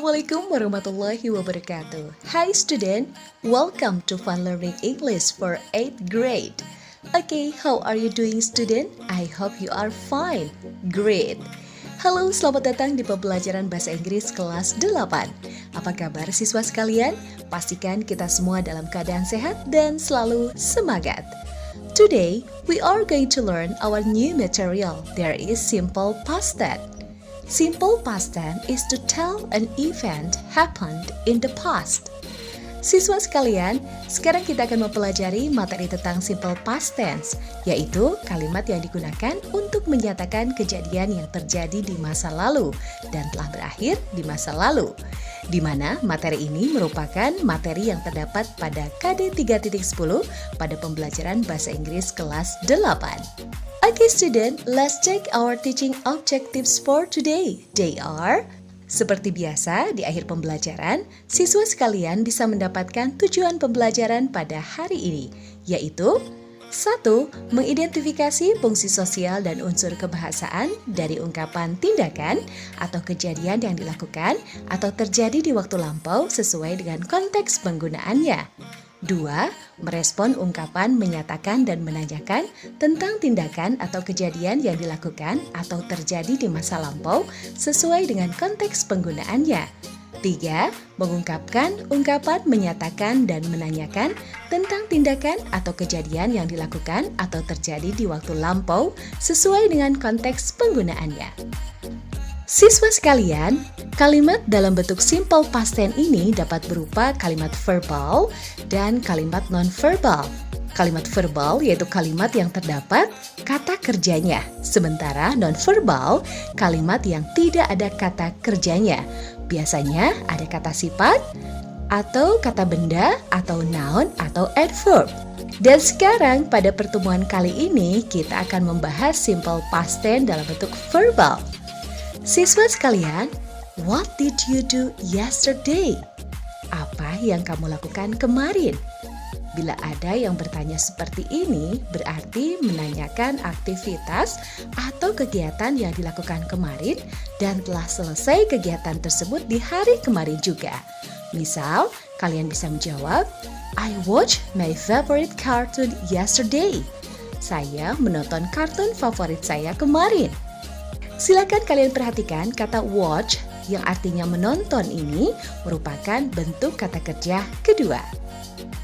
Assalamualaikum warahmatullahi wabarakatuh. Hi student, welcome to Fun Learning English for 8th grade. Okay, how are you doing student? I hope you are fine. Great. Halo, selamat datang di pembelajaran bahasa Inggris kelas 8. Apa kabar siswa sekalian? Pastikan kita semua dalam keadaan sehat dan selalu semangat. Today, we are going to learn our new material. There is simple past tense. Simple past tense is to tell an event happened in the past. Siswa sekalian, sekarang kita akan mempelajari materi tentang simple past tense, yaitu kalimat yang digunakan untuk menyatakan kejadian yang terjadi di masa lalu dan telah berakhir di masa lalu. Di mana materi ini merupakan materi yang terdapat pada KD 3.10 pada pembelajaran bahasa Inggris kelas 8. Okay student, let's check our teaching objectives for today. They are, seperti biasa di akhir pembelajaran, siswa sekalian bisa mendapatkan tujuan pembelajaran pada hari ini, yaitu 1. Mengidentifikasi fungsi sosial dan unsur kebahasaan dari ungkapan tindakan atau kejadian yang dilakukan atau terjadi di waktu lampau sesuai dengan konteks penggunaannya. 2. Merespon ungkapan menyatakan dan menanyakan tentang tindakan atau kejadian yang dilakukan atau terjadi di masa lampau sesuai dengan konteks penggunaannya. 3. Mengungkapkan ungkapan menyatakan dan menanyakan tentang tindakan atau kejadian yang dilakukan atau terjadi di waktu lampau sesuai dengan konteks penggunaannya. Siswa sekalian, kalimat dalam bentuk simple past tense ini dapat berupa kalimat verbal dan kalimat non-verbal. Kalimat verbal yaitu kalimat yang terdapat kata kerjanya, sementara non-verbal kalimat yang tidak ada kata kerjanya. Biasanya ada kata sifat, atau kata benda, atau noun, atau adverb. Dan sekarang pada pertemuan kali ini kita akan membahas simple past tense dalam bentuk verbal. Siswa sekalian, what did you do yesterday? Apa yang kamu lakukan kemarin? Bila ada yang bertanya seperti ini, berarti menanyakan aktivitas atau kegiatan yang dilakukan kemarin dan telah selesai kegiatan tersebut di hari kemarin juga. Misal, kalian bisa menjawab, I watched my favorite cartoon yesterday. Saya menonton kartun favorit saya kemarin. Silakan kalian perhatikan kata watch yang artinya menonton ini merupakan bentuk kata kerja kedua.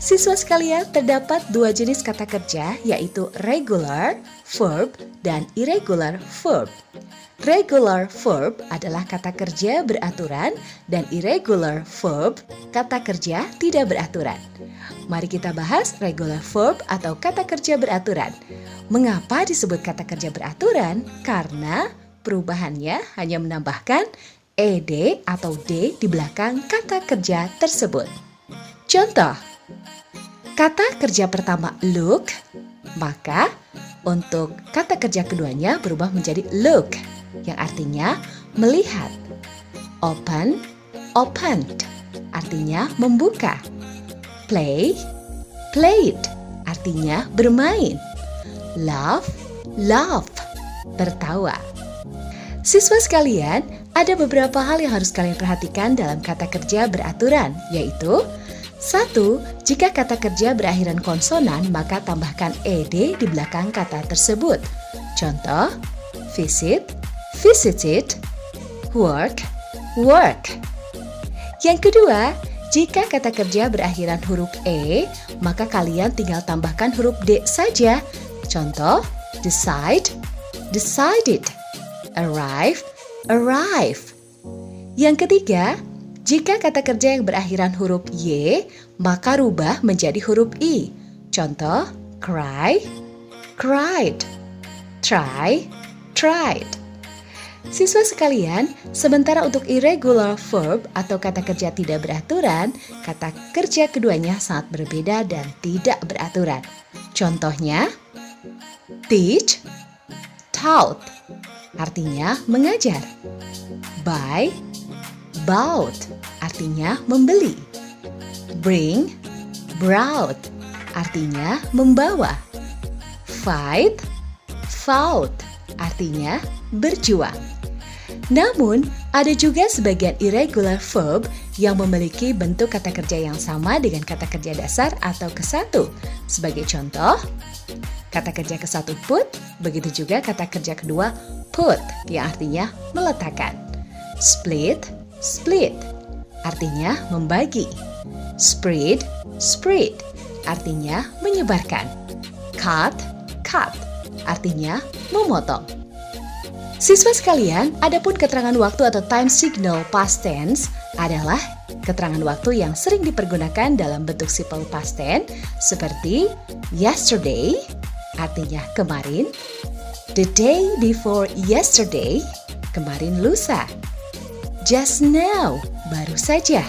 Siswa sekalian, terdapat dua jenis kata kerja yaitu regular verb dan irregular verb. Regular verb adalah kata kerja beraturan dan irregular verb kata kerja tidak beraturan. Mari kita bahas regular verb atau kata kerja beraturan. Mengapa disebut kata kerja beraturan? Karena perubahannya hanya menambahkan ed atau d di belakang kata kerja tersebut. Contoh, kata kerja pertama look, maka untuk kata kerja keduanya berubah menjadi look, yang artinya melihat. Open, opened, artinya membuka. Play, played, artinya bermain. Laugh, laughed, tertawa. Siswa sekalian, ada beberapa hal yang harus kalian perhatikan dalam kata kerja beraturan, yaitu 1. Jika kata kerja berakhiran konsonan, maka tambahkan ed di belakang kata tersebut. Contoh, visit, visited, work, work. Yang kedua, jika kata kerja berakhiran huruf e, maka kalian tinggal tambahkan huruf d saja. Contoh, decide, decided. Arrive, arrive. Yang ketiga, jika kata kerja yang berakhiran huruf y, maka rubah menjadi huruf i. Contoh, cry, cried, try, tried. Siswa sekalian, sementara untuk irregular verb atau kata kerja tidak beraturan, kata kerja keduanya sangat berbeda dan tidak beraturan. Contohnya, teach, taught, artinya mengajar. Buy, bought, artinya membeli. Bring, brought, artinya membawa. Fight, fought, artinya berjuang. Namun, ada juga sebagian irregular verb yang memiliki bentuk kata kerja yang sama dengan kata kerja dasar atau kesatu. Sebagai contoh, kata kerja kesatu put, begitu juga kata kerja kedua put yang artinya meletakkan. Split, split, artinya membagi. Spread, spread, artinya menyebarkan. Cut, cut, artinya memotong. Siswa sekalian, adapun keterangan waktu atau time signal past tense adalah keterangan waktu yang sering dipergunakan dalam bentuk simple past tense seperti yesterday, artinya kemarin, the day before yesterday, kemarin lusa, just now, baru saja,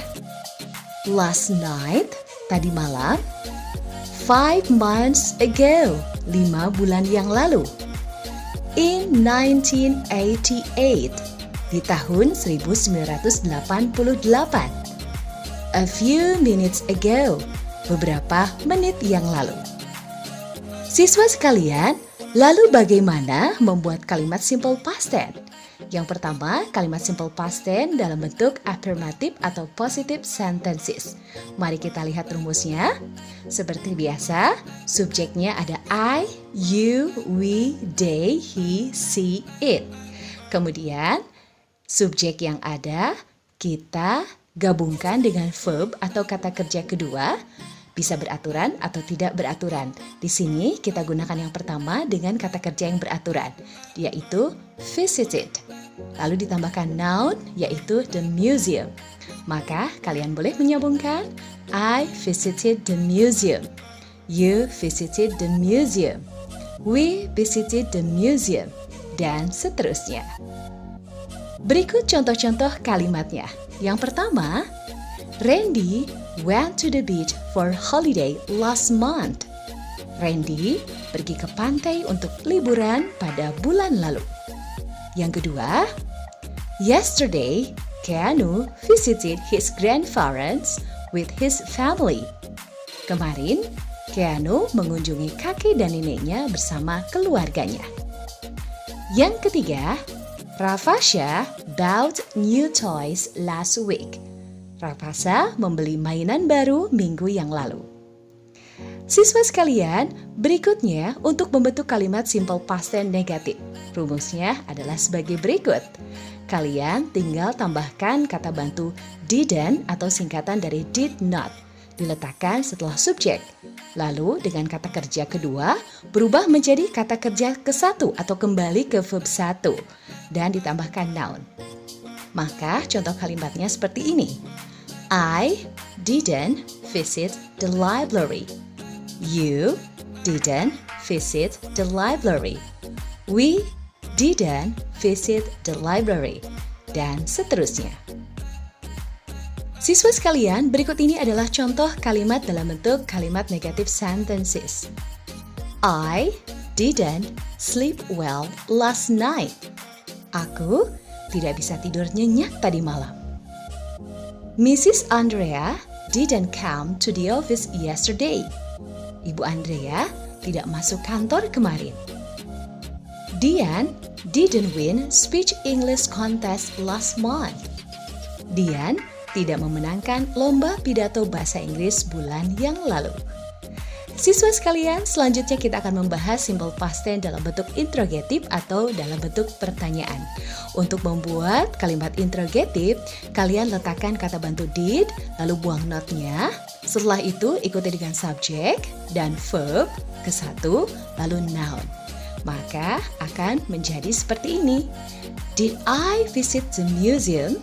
last night, tadi malam, 5 months ago, 5 bulan yang lalu, in 1988, di tahun 1988. A few minutes ago, beberapa menit yang lalu. Siswa sekalian, lalu bagaimana membuat kalimat simple past tense? Yang pertama, kalimat simple past tense dalam bentuk affirmative atau positive sentences. Mari kita lihat rumusnya. Seperti biasa, subjeknya ada I, you, we, they, he, she, it. Kemudian, subjek yang ada kita gabungkan dengan verb atau kata kerja kedua, bisa beraturan atau tidak beraturan. Di sini kita gunakan yang pertama dengan kata kerja yang beraturan, yaitu visited. Lalu ditambahkan noun, yaitu the museum. Maka kalian boleh menyambungkan I visited the museum. You visited the museum. We visited the museum. Dan seterusnya. Berikut contoh-contoh kalimatnya. Yang pertama, Randy went to the beach for holiday last month. Randy pergi ke pantai untuk liburan pada bulan lalu. Yang kedua, yesterday, Keanu visited his grandparents with his family. Kemarin, Keanu mengunjungi kakek dan neneknya bersama keluarganya. Yang ketiga, Ravasha bought new toys last week. Ravasha membeli mainan baru minggu yang lalu. Siswa sekalian, berikutnya untuk membentuk kalimat simple past tense negatif. Rumusnya adalah sebagai berikut. Kalian tinggal tambahkan kata bantu didn't atau singkatan dari did not. Diletakkan setelah subjek. Lalu dengan kata kerja kedua berubah menjadi kata kerja kesatu atau kembali ke verb satu dan ditambahkan noun. Maka contoh kalimatnya seperti ini. I didn't visit the library. You didn't visit the library. We didn't visit the library. Dan seterusnya. Siswa sekalian, berikut ini adalah contoh kalimat dalam bentuk kalimat negative sentences. I didn't sleep well last night. Aku tidak bisa tidur nyenyak tadi malam. Mrs. Andrea didn't come to the office yesterday. Ibu Andrea tidak masuk kantor kemarin. Dian didn't win speech English contest last month. Dian tidak memenangkan lomba pidato bahasa Inggris bulan yang lalu. Siswa sekalian, selanjutnya kita akan membahas simple past tense dalam bentuk interrogatif atau dalam bentuk pertanyaan. Untuk membuat kalimat interrogatif, kalian letakkan kata bantu did, lalu buang not-nya. Setelah itu ikuti dengan subjek dan verb ke satu, lalu noun. Maka akan menjadi seperti ini. Did I visit the museum?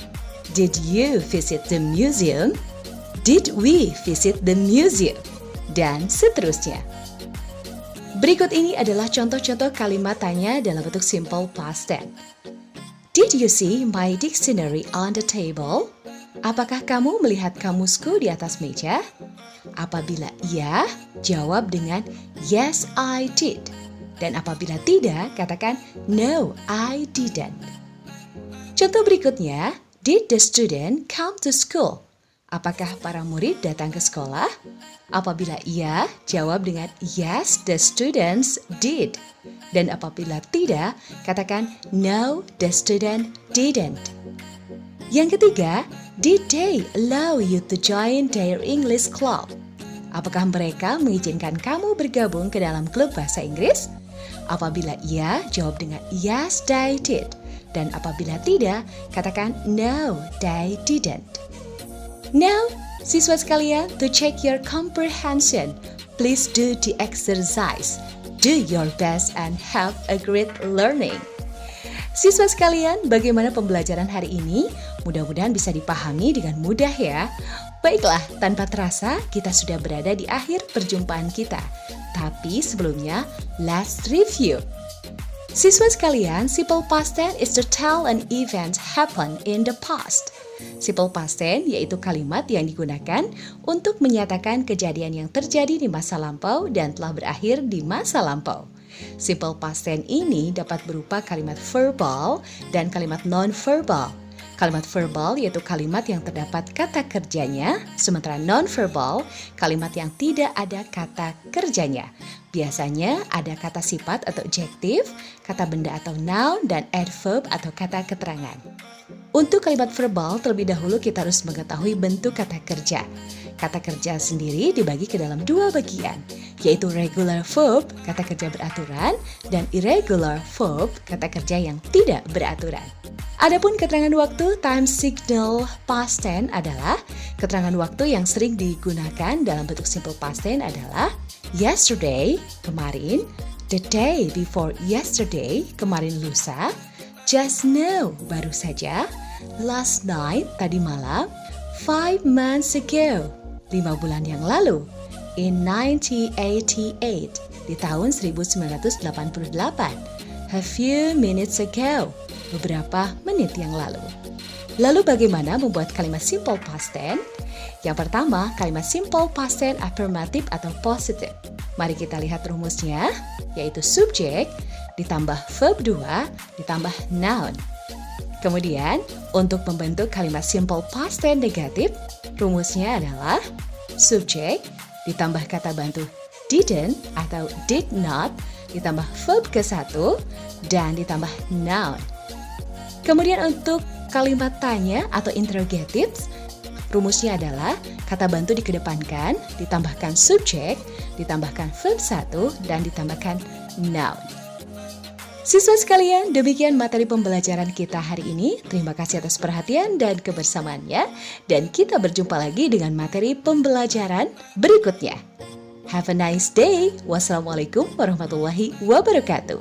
Did you visit the museum? Did we visit the museum? Dan seterusnya. Berikut ini adalah contoh-contoh kalimat tanya dalam bentuk simple past tense. Did you see my dictionary on the table? Apakah kamu melihat kamusku di atas meja? Apabila iya, jawab dengan yes, I did. Dan apabila tidak, katakan no, I didn't. Contoh berikutnya, did the student come to school? Apakah para murid datang ke sekolah? Apabila iya, jawab dengan yes, the students did. Dan apabila tidak, katakan no, the student didn't. Yang ketiga, did they allow you to join their English club? Apakah mereka mengizinkan kamu bergabung ke dalam klub bahasa Inggris? Apabila iya, jawab dengan yes, they did. Dan apabila tidak, katakan no, they didn't. Now, siswa sekalian, to check your comprehension, please do the exercise. Do your best and have a great learning. Siswa sekalian, bagaimana pembelajaran hari ini? Mudah-mudahan bisa dipahami dengan mudah ya. Baiklah, tanpa terasa kita sudah berada di akhir perjumpaan kita. Tapi sebelumnya, let's review. Siswa sekalian, simple past tense is to tell an event happened in the past. Simple past tense yaitu kalimat yang digunakan untuk menyatakan kejadian yang terjadi di masa lampau dan telah berakhir di masa lampau. Simple past tense ini dapat berupa kalimat verbal dan kalimat non-verbal. Kalimat verbal yaitu kalimat yang terdapat kata kerjanya, sementara non-verbal kalimat yang tidak ada kata kerjanya. Biasanya ada kata sifat atau adjektif, kata benda atau noun, dan adverb atau kata keterangan. Untuk kalimat verbal, terlebih dahulu kita harus mengetahui bentuk kata kerja. Kata kerja sendiri dibagi ke dalam dua bagian, yaitu regular verb, kata kerja beraturan, dan irregular verb, kata kerja yang tidak beraturan. Adapun keterangan waktu, time signal past tense adalah keterangan waktu yang sering digunakan dalam bentuk simple past tense adalah yesterday, kemarin, the day before yesterday, kemarin lusa, just now, baru saja, last night, tadi malam, 5 months ago, 5 bulan yang lalu, in 1988, di tahun 1988, a few minutes ago, beberapa menit yang lalu. Lalu bagaimana membuat kalimat simple past tense? Yang pertama, kalimat simple past tense affirmative atau positive. Mari kita lihat rumusnya, yaitu subjek ditambah verb 2 ditambah noun. Kemudian, untuk membentuk kalimat simple past tense negatif, rumusnya adalah subjek ditambah kata bantu didn't atau did not ditambah verb ke-1 dan ditambah noun. Kemudian untuk kalimat tanya atau interrogative, rumusnya adalah kata bantu dikedepankan, ditambahkan subjek, ditambahkan verb 1, dan ditambahkan noun. Siswa sekalian, demikian materi pembelajaran kita hari ini. Terima kasih atas perhatian dan kebersamaannya. Dan kita berjumpa lagi dengan materi pembelajaran berikutnya. Have a nice day. Wassalamualaikum warahmatullahi wabarakatuh.